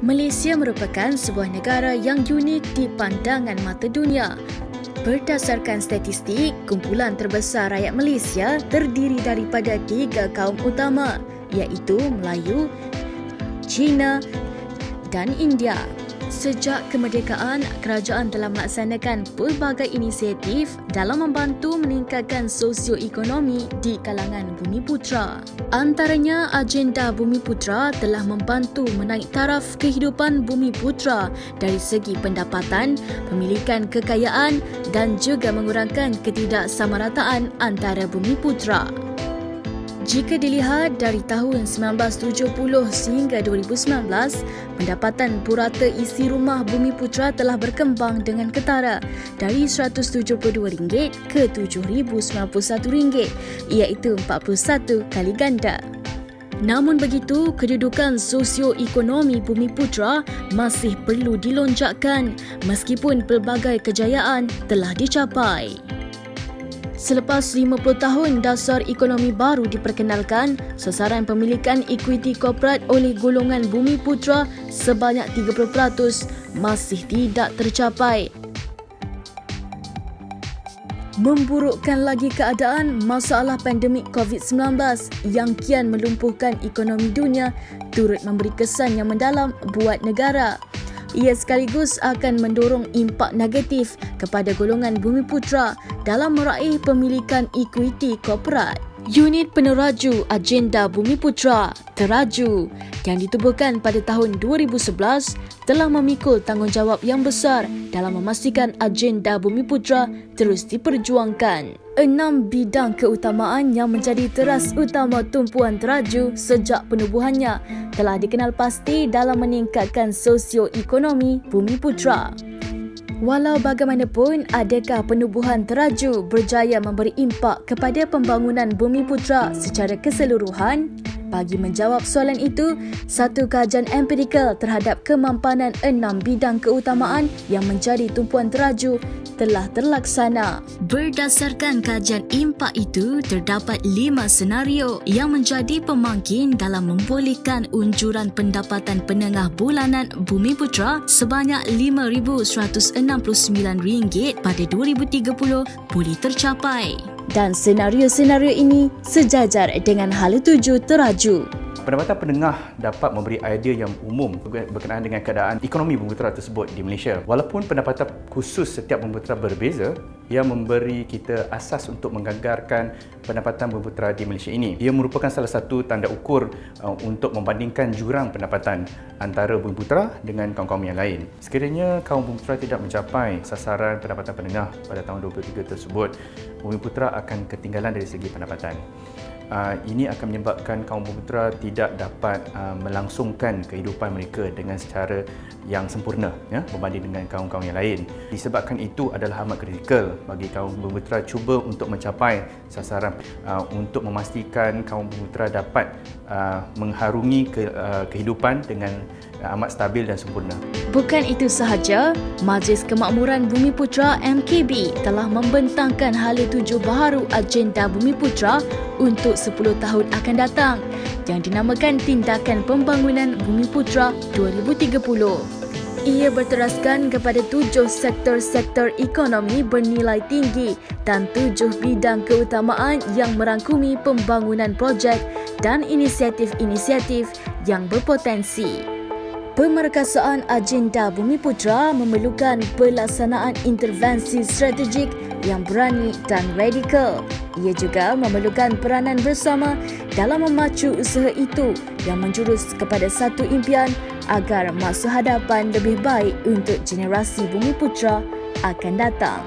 Malaysia merupakan sebuah negara yang unik di pandangan mata dunia. Berdasarkan statistik, kumpulan terbesar rakyat Malaysia terdiri daripada 3 kaum utama, iaitu Melayu, Cina dan India. Sejak kemerdekaan, kerajaan telah melaksanakan pelbagai inisiatif dalam membantu meningkatkan sosioekonomi di kalangan Bumiputera. Antaranya, agenda Bumiputera telah membantu menaik taraf kehidupan Bumiputera dari segi pendapatan, pemilikan kekayaan dan juga mengurangkan ketidaksamarataan antara Bumiputera. Jika dilihat dari tahun 1970 sehingga 2019, pendapatan purata isi rumah Bumiputera telah berkembang dengan ketara dari RM172 ke RM7,091, iaitu 41 kali ganda. Namun begitu, kedudukan sosioekonomi Bumiputera masih perlu dilonjakkan meskipun pelbagai kejayaan telah dicapai. Selepas 50 tahun dasar ekonomi baru diperkenalkan, sasaran pemilikan ekuiti korporat oleh golongan Bumiputera sebanyak 30% masih tidak tercapai. Memburukkan lagi keadaan, masalah pandemik COVID-19 yang kian melumpuhkan ekonomi dunia turut memberi kesan yang mendalam buat negara. Ia sekaligus akan mendorong impak negatif kepada golongan Bumiputera dalam meraih pemilikan ekuiti korporat. Unit Peneraju Agenda Bumiputera Teraju yang ditubuhkan pada tahun 2011 telah memikul tanggungjawab yang besar dalam memastikan agenda Bumiputera terus diperjuangkan. 6 bidang keutamaan yang menjadi teras utama tumpuan Teraju sejak penubuhannya telah dikenal pasti dalam meningkatkan sosioekonomi Bumiputera. Walau bagaimanapun, adakah penubuhan Teraju berjaya memberi impak kepada pembangunan Bumiputera secara keseluruhan? Bagi menjawab soalan itu, satu kajian empirikal terhadap kemampanan 6 bidang keutamaan yang menjadi tumpuan Teraju telah terlaksana. Berdasarkan kajian impak itu, terdapat 5 senario yang menjadi pemangkin dalam membolehkan unjuran pendapatan penengah bulanan Bumiputera sebanyak RM5,169 pada 2030 boleh tercapai. Dan senario-senario ini sejajar dengan hala tuju Teraju. Pendapatan penengah dapat memberi idea yang umum berkenaan dengan keadaan ekonomi Bumiputera tersebut di Malaysia. Walaupun pendapatan khusus setiap Bumiputera berbeza, ia memberi kita asas untuk menggagarkan pendapatan Bumiputera di Malaysia ini. Ia merupakan salah satu tanda ukur untuk membandingkan jurang pendapatan antara Bumiputera dengan kaum-kaum yang lain. Sekiranya kaum Bumiputera tidak mencapai sasaran pendapatan penengah pada tahun 2023 tersebut, Bumiputera akan ketinggalan dari segi pendapatan. Ini akan menyebabkan kaum Bumiputera tidak dapat melangsungkan kehidupan mereka dengan secara yang sempurna berbanding dengan kaum-kaum yang lain. Disebabkan itu adalah amat kritikal bagi kaum Bumiputera cuba untuk mencapai sasaran untuk memastikan kaum Bumiputera dapat mengharungi kehidupan dengan amat stabil dan sempurna. Bukan itu sahaja, Majlis Kemakmuran Bumiputera MKB telah membentangkan hala tuju baharu agenda Bumiputera untuk 10 tahun akan datang yang dinamakan Tindakan Pembangunan Bumiputera 2030. Ia berteraskan kepada 7 sektor-sektor ekonomi bernilai tinggi dan 7 bidang keutamaan yang merangkumi pembangunan projek dan inisiatif-inisiatif yang berpotensi. Pemerkasaan agenda Bumiputera memerlukan pelaksanaan intervensi strategik yang berani dan radikal. Ia juga memerlukan peranan bersama dalam memacu usaha itu yang menjurus kepada satu impian agar masa hadapan lebih baik untuk generasi Bumiputera akan datang.